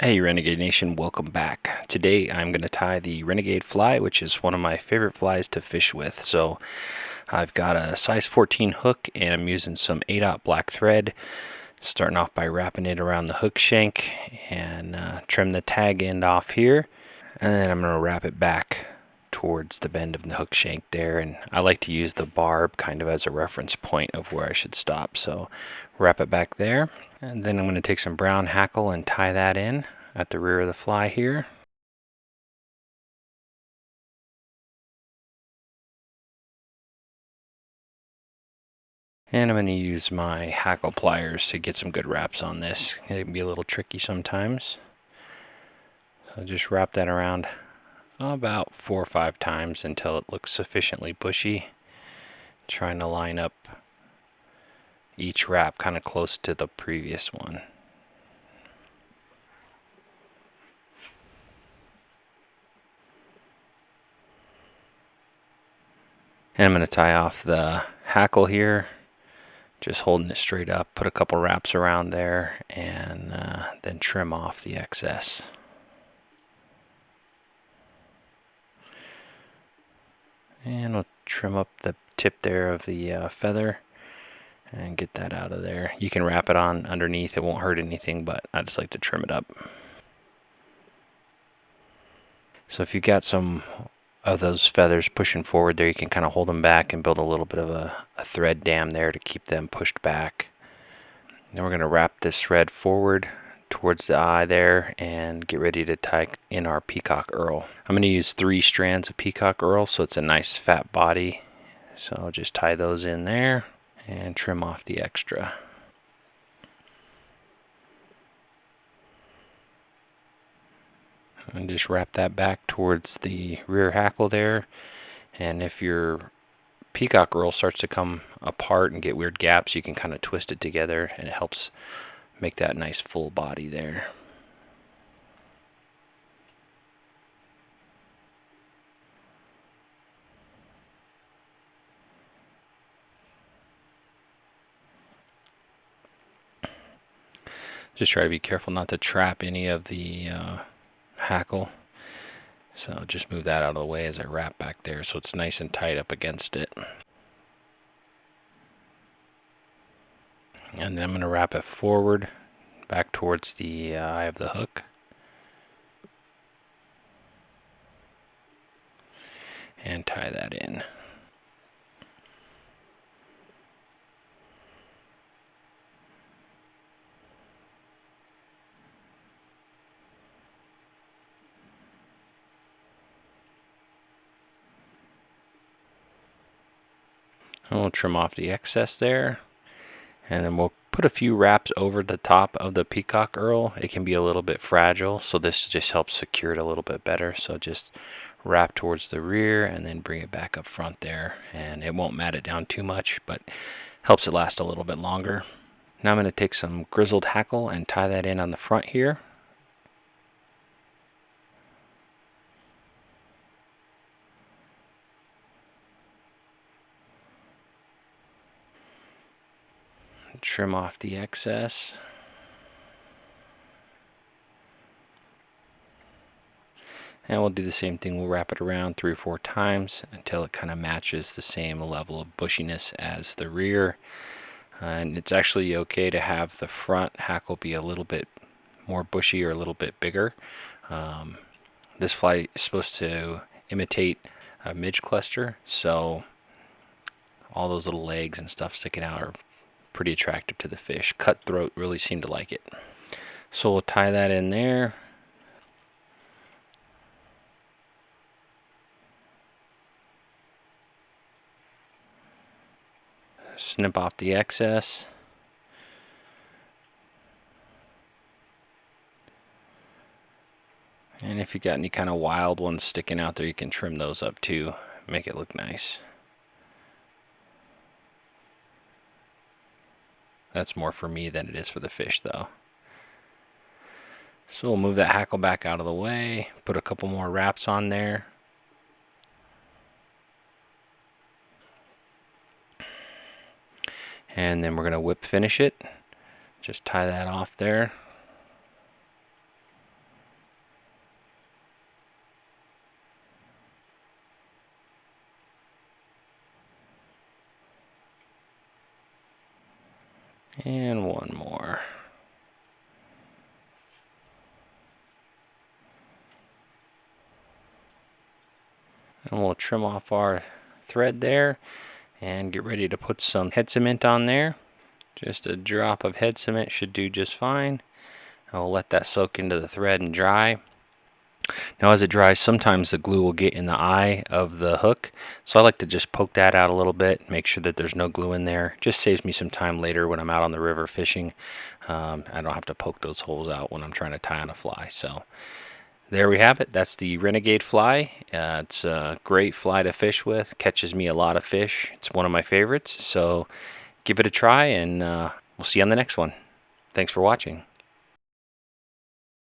Hey Renegade Nation, welcome back. Today I'm going to tie the Renegade Fly, which is one of my favorite flies to fish with. So I've got a size 14 hook and I'm using some 8/0 black thread. Starting off by wrapping it around the hook shank and trim the tag end off here. And then I'm going to wrap it back towards the bend of the hook shank there. And I like to use the barb kind of as a reference point of where I should stop. So wrap it back there. And then I'm going to take some brown hackle and tie that in at the rear of the fly here. And I'm going to use my hackle pliers to get some good wraps on this. It can be a little tricky sometimes. So just wrap that around about 4 or 5 times until it looks sufficiently bushy. Trying to line up each wrap kind of close to the previous one. And I'm going to tie off the hackle here, just holding it straight up, put a couple wraps around there, and then trim off the excess. And we'll trim up the tip there of the feather and get that out of there. You can wrap it on underneath, it won't hurt anything, but I just like to trim it up. So if you've got some of those feathers pushing forward there, you can kind of hold them back and build a little bit of a thread dam there to keep them pushed back. Then we're going to wrap this thread forward towards the eye there and get ready to tie in our peacock earl. I'm going to use 3 strands of peacock earl, so it's a nice fat body. So I'll just tie those in there and trim off the extra. And just wrap that back towards the rear hackle there. And if your peacock earl starts to come apart and get weird gaps, you can kind of twist it together and it helps make that nice full body there. Just try to be careful not to trap any of the hackle. So just move that out of the way as I wrap back there so it's nice and tight up against it. And then I'm going to wrap it forward back towards the eye of the hook. And tie that in. And we'll trim off the excess there. And then we'll put a few wraps over the top of the peacock earl. It can be a little bit fragile, so this just helps secure it a little bit better. So just wrap towards the rear and then bring it back up front there. And it won't mat it down too much, but helps it last a little bit longer. Now I'm going to take some grizzled hackle and tie that in on the front here. Trim off the excess. And we'll do the same thing. We'll wrap it around 3 or 4 times until it kind of matches the same level of bushiness as the rear. And it's actually okay to have the front hackle be a little bit more bushy or a little bit bigger. This fly is supposed to imitate a midge cluster, so all those little legs and stuff sticking out are pretty attractive to the fish. Cutthroat really seem to like it. So we'll tie that in there. Snip off the excess. And if you got any kind of wild ones sticking out there, you can trim those up too, make it look nice. That's more for me than it is for the fish though. So we'll move that hackle back out of the way, put a couple more wraps on there. And then we're going to whip finish it. Just tie that off there. And one more. And we'll trim off our thread there and get ready to put some head cement on there. Just a drop of head cement should do just fine. I'll let that soak into the thread and dry. Now as it dries, sometimes the glue will get in the eye of the hook, so I like to just poke that out a little bit, make sure that there's no glue in there. Just saves me some time later when I'm out on the river fishing. I don't have to poke those holes out when I'm trying to tie on a fly. So there we have it. That's the Renegade Fly. It's a great fly to fish with. Catches me a lot of fish. It's one of my favorites. So give it a try, and we'll see you on the next one. Thanks for watching.